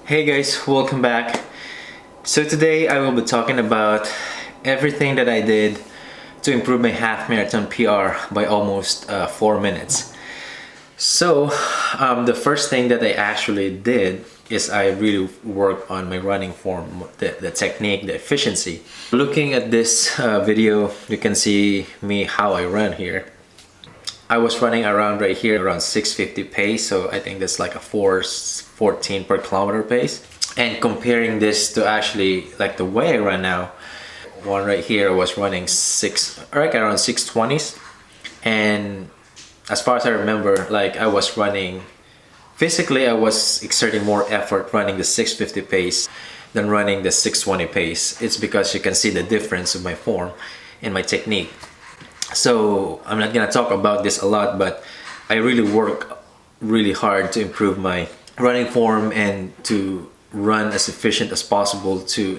Hey guys, welcome back. So today I will be talking about everything that I did to improve my half marathon PR by almost 4 minutes. So the first thing that I actually did is I really worked on my running form, the technique, the efficiency. Looking at this video, you can see me how I run here. I was running around right here around 650 pace, so I think that's like a 4:14 per kilometer pace. And comparing this to actually like the way I run now, one right here was running around 620s, and as far as I remember, like I was running physically, I was exerting more effort running the 650 pace than running the 620 pace. It's because you can see the difference of my form and my technique. So I'm not gonna talk about this a lot, but I really work really hard to improve my running form and to run as efficient as possible to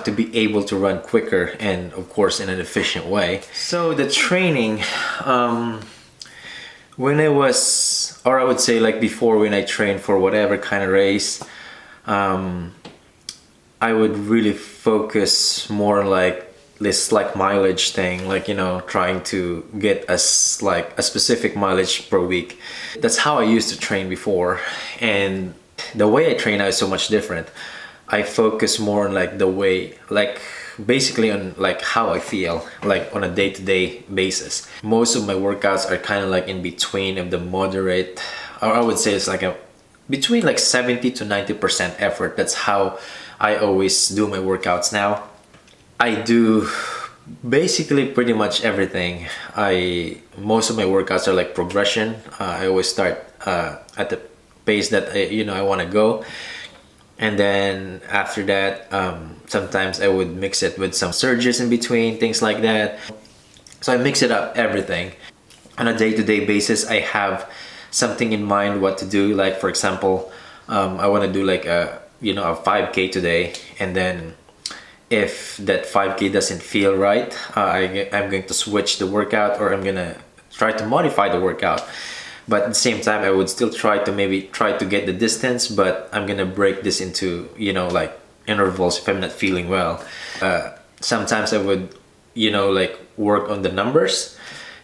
to be able to run quicker and of course in an efficient way. So the training, when I was, or I would say like before, when I trained for whatever kind of race, I would really focus more like this like mileage thing, like trying to get a specific mileage per week. That's how I used to train before, and the way I train now is so much different. I focus more on like the way, like basically on like how I feel like on a day-to-day basis. Most of my workouts are kind of like in between of the moderate, or I would say it's like a between like 70 to 90% effort. That's how I always do my workouts now. I do basically pretty much everything. Most of my workouts are like progression. I always start at the pace that I want to go, and then after that, sometimes I would mix it with some surges in between, things like that. So I mix it up everything. On a day-to-day basis, I have something in mind what to do. Like for example, I want to do like a 5K today, and then if that 5K doesn't feel right, I'm going to switch the workout, or I'm gonna try to modify the workout. But at the same time, I would still try to get the distance, but I'm gonna break this into like intervals if I'm not feeling well. Sometimes I would like work on the numbers,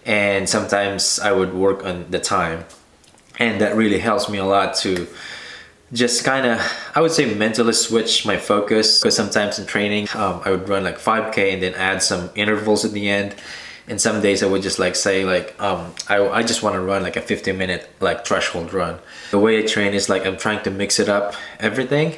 and sometimes I would work on the time, and that really helps me a lot to just kind of, I would say, mentally switch my focus. Because sometimes in training, I would run like 5K and then add some intervals at the end. And some days I would just like say like I just want to run like a 15-minute like threshold run. The way I train is like I'm trying to mix it up everything,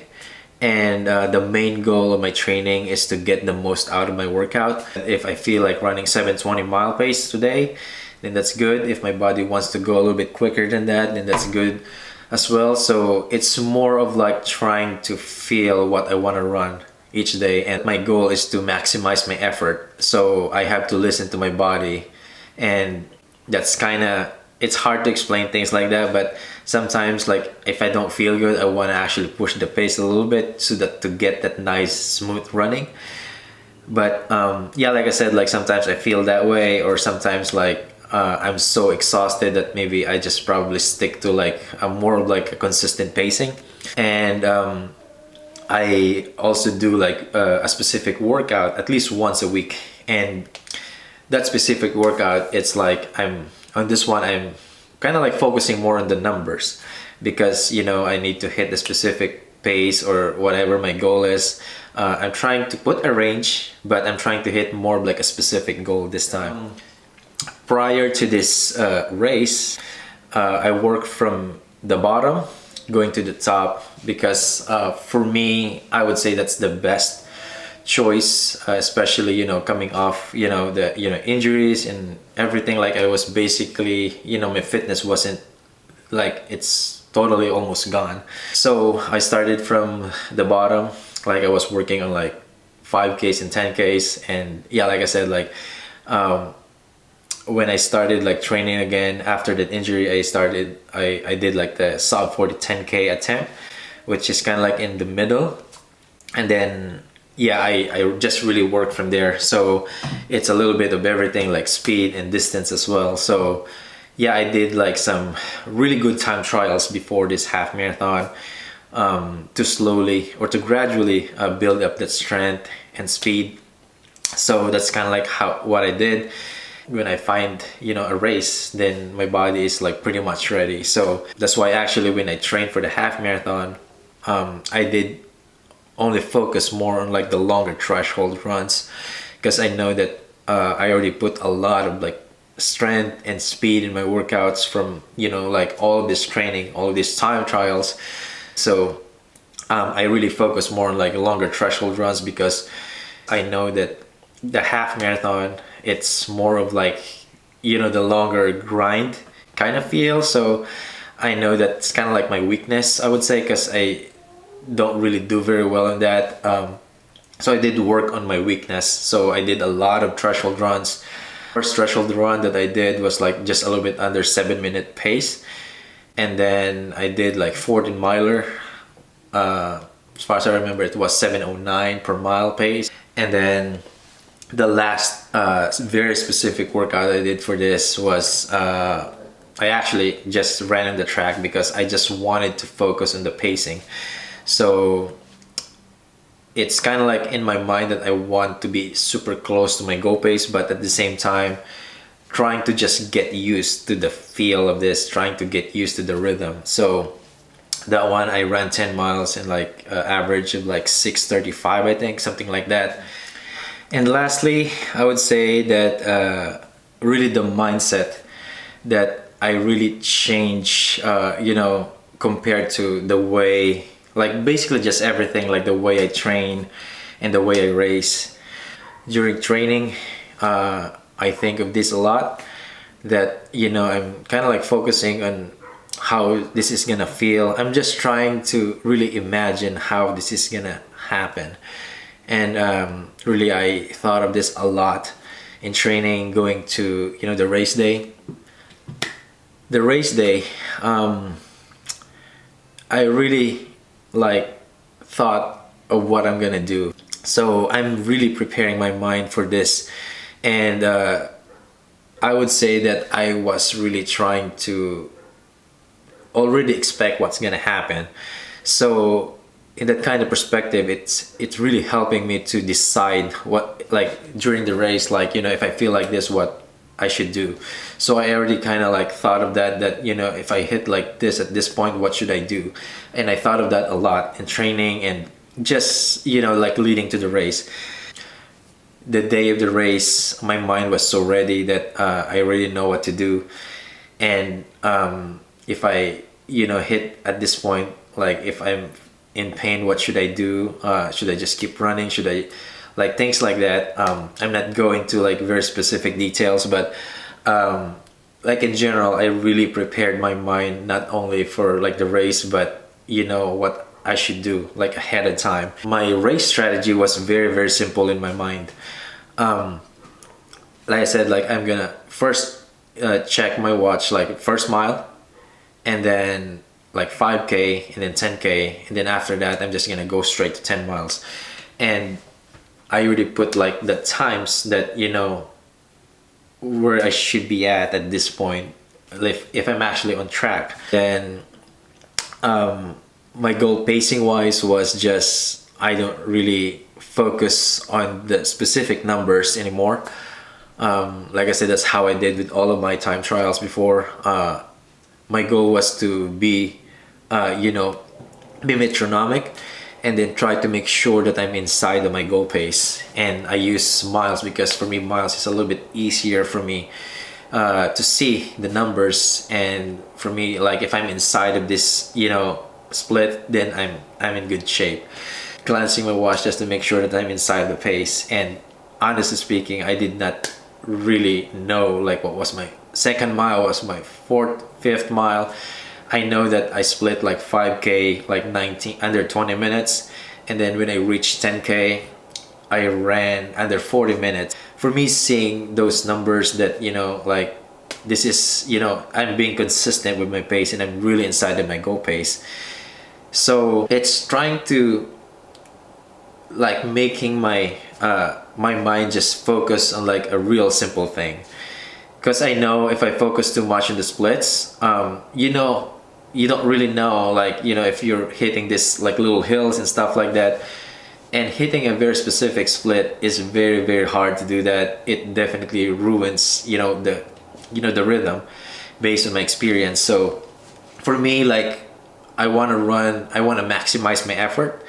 and the main goal of my training is to get the most out of my workout. If I feel like running 720 mile pace today, then that's good. If my body wants to go a little bit quicker than that, then that's good as well. So it's more of like trying to feel what I want to run each day, and my goal is to maximize my effort. So I have to listen to my body, and that's kind of, it's hard to explain things like that, but sometimes like if I don't feel good, I want to actually push the pace a little bit so that to get that nice smooth running. But yeah, like I said, like sometimes I feel that way, or sometimes like I'm so exhausted that maybe I just probably stick to like a more of like a consistent pacing. And I also do like a specific workout at least once a week, and that specific workout, it's like I'm on this one, I'm kind of like focusing more on the numbers, because I need to hit the specific pace or whatever my goal is. I'm trying to put a range, but I'm trying to hit more of like a specific goal this time. Prior to this race, I worked from the bottom going to the top, because for me, I would say that's the best choice, especially coming off the injuries and everything. Like I was basically my fitness wasn't like, it's totally almost gone. So I started from the bottom, like I was working on like 5Ks and 10Ks, and yeah, like I said, like when I started like training again after that injury, I did like the sub 40 10K attempt, which is kind of like in the middle. And then yeah, I just really worked from there. So it's a little bit of everything, like speed and distance as well. So yeah, I did like some really good time trials before this half marathon. to slowly or to gradually build up that strength and speed. So that's kind of like how what I did. When I find, you know, a race, then my body is like pretty much ready. So that's why actually when I trained for the half marathon, I did only focus more on like the longer threshold runs, because I know that I already put a lot of like strength and speed in my workouts from, you know, like all of this training, all of these time trials. So I really focus more on like longer threshold runs, because I know that the half marathon, it's more of like, you know, the longer grind kind of feel. So I know that it's kind of like my weakness, I would say, because I don't really do very well in that. So I did work on my weakness. So I did a lot of threshold runs. First threshold run that I did was like just a little bit under 7-minute pace. And then I did like 14 miler. As far as I remember, it was 7:09 per mile pace. And then the last very specific workout I did for this was I actually just ran on the track, because I just wanted to focus on the pacing. So it's kind of like in my mind that I want to be super close to my goal pace, but at the same time trying to just get used to the feel of this, trying to get used to the rhythm. So that one I ran 10 miles in like average of like 6:35, I think, something like that. And lastly, I would say that really the mindset that I really change, you know, compared to the way, like basically just everything, like the way I train and the way I race. During training, I think of this a lot, that, you know, I'm kind of like focusing on how this is gonna feel. I'm just trying to really imagine how this is gonna happen. And really I thought of this a lot in training, going to, you know, the race day. The race day, I really like thought of what I'm gonna do. So I'm really preparing my mind for this. And I would say that I was really trying to already expect what's gonna happen. So in that kind of perspective, it's really helping me to decide what, like during the race, like, you know, if I feel like this, what I should do. So I already kind of like thought of that, you know, if I hit like this at this point, what should I do? And I thought of that a lot in training, and just, you know, like leading to the race. The day of the race, my mind was so ready that I already know what to do. And if I, you know, hit at this point, like if I'm in pain, what should I do? Should I just keep running? Should I, like things like that. I'm not going to like very specific details, but like in general, I really prepared my mind not only for like the race, but, you know, what I should do like ahead of time. My race strategy was very, very simple in my mind. Like I said, like I'm gonna first check my watch, like first mile, and then like 5K, and then 10K, and then after that I'm just gonna go straight to 10 miles. And I already put like the times that, you know, where I should be at this point, if I'm actually on track. Then my goal pacing wise was just, I don't really focus on the specific numbers anymore. Like I said, that's how I did with all of my time trials before. My goal was to be, you know, be metronomic, and then try to make sure that I'm inside of my goal pace. And I use miles because for me, miles is a little bit easier for me to see the numbers. And for me, like if I'm inside of this, you know, split, then I'm in good shape. Glancing my watch just to make sure that I'm inside the pace. And honestly speaking, I did not really know like what was my second mile, was my fourth, fifth mile. I know that I split like 5K like 19 under 20 minutes, and then when I reached 10K, I ran under 40 minutes. For me, seeing those numbers that, you know, like this is, you know, I'm being consistent with my pace and I'm really inside of my goal pace. So it's trying to like making my my mind just focus on like a real simple thing. Because I know if I focus too much on the splits, you know, you don't really know, like, you know, if you're hitting this like little hills and stuff like that. And hitting a very specific split is very, very hard to do that. It definitely ruins, the rhythm based on my experience. So for me, like, I want to maximize my effort,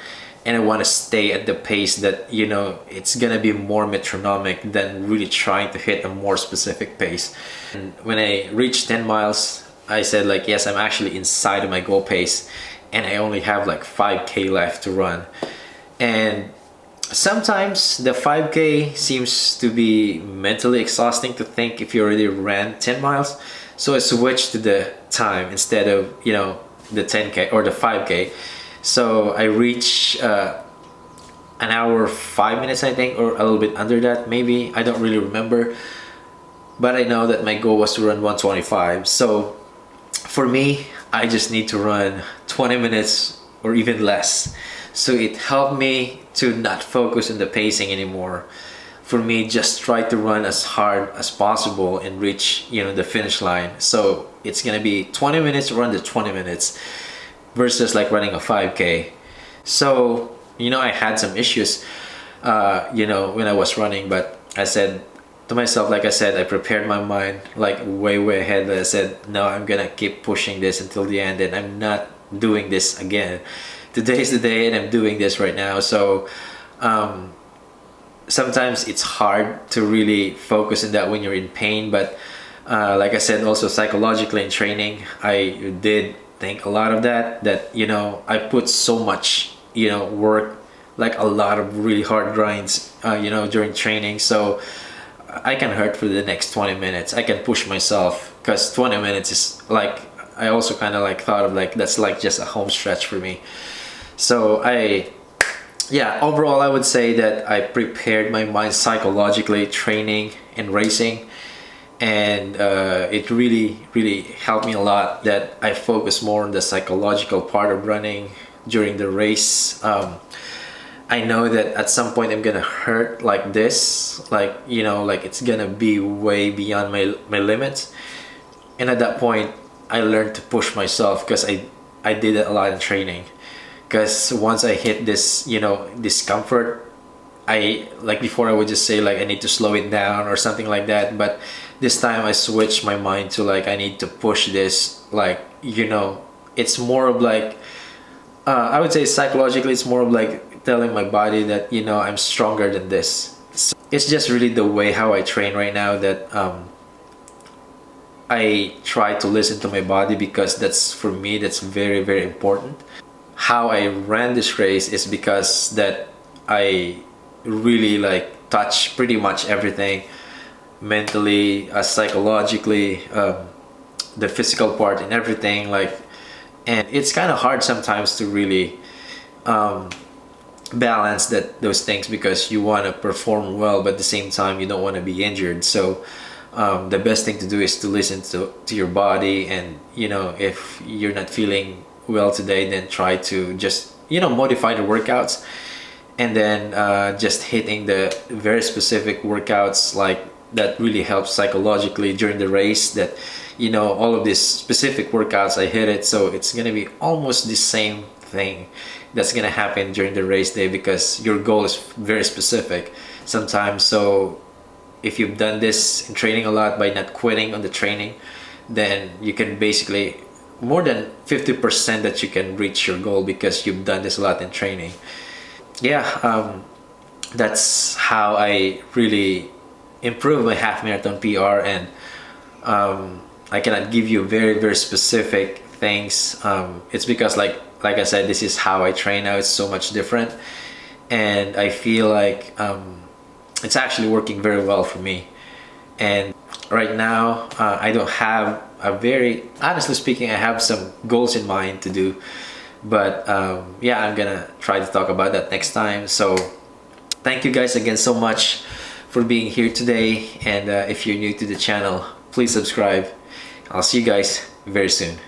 and I want to stay at the pace that, it's gonna be more metronomic than really trying to hit a more specific pace. And when I reached 10 miles, I said, like, yes, I'm actually inside of my goal pace, and I only have like 5K left to run. And sometimes the 5K seems to be mentally exhausting to think if you already ran 10 miles. So I switched to the time instead of, the 10K or the 5K. So I reached an hour 5 minutes, I think, or a little bit under that, maybe. I don't really remember. But I know that my goal was to run 125. So for me, I just need to run 20 minutes or even less. So it helped me to not focus on the pacing anymore. For me, just try to run as hard as possible and reach, the finish line. So it's gonna be 20 minutes, run the 20 minutes versus like running a 5K. So, I had some issues, when I was running, but I said to myself, like I said, I prepared my mind like way, way ahead. I said, no, I'm gonna keep pushing this until the end, and I'm not doing this again. Today's the day, and I'm doing this right now. So sometimes it's hard to really focus on that when you're in pain, but like I said, also psychologically in training, I did think a lot of that I put so much work, like a lot of really hard grinds during training. So I can hurt for the next 20 minutes. I can push myself, because 20 minutes is like, I also kind of like thought of like that's like just a home stretch for me. So overall, I would say that I prepared my mind psychologically training and racing, and it really, really helped me a lot that I focus more on the psychological part of running during the race. I know that at some point I'm gonna hurt like this, like it's gonna be way beyond my limits, and at that point I learned to push myself, because I did it a lot in training. Because once I hit this discomfort, I, like before, I would just say like I need to slow it down or something like that, but this time I switched my mind to like I need to push this, like it's more of like I would say psychologically it's more of like telling my body that I'm stronger than this. So it's just really the way how I train right now, that I try to listen to my body, because that's, for me, that's very, very important. How I ran this race is because that I really like touch pretty much everything, mentally, psychologically, the physical part and everything, like, and it's kind of hard sometimes to really balance those things, because you want to perform well, but at the same time you don't want to be injured. So the best thing to do is to listen to your body, and if you're not feeling well today, then try to just modify the workouts, and then just hitting the very specific workouts like that really helps psychologically during the race, that all of these specific workouts I hit it, so it's gonna be almost the same thing that's gonna happen during the race day, because your goal is very specific sometimes. So if you've done this in training a lot by not quitting on the training, then you can basically more than 50% that you can reach your goal, because you've done this a lot in training. That's how I really improve my half marathon PR, and I cannot give you very, very specific things. It's because like I said, this is how I train now. It's so much different, and I feel like it's actually working very well for me. And right now I don't have honestly speaking, I have some goals in mind to do, but I'm gonna try to talk about that next time. So thank you guys again so much for being here today, and if you're new to the channel, please subscribe. I'll see you guys very soon.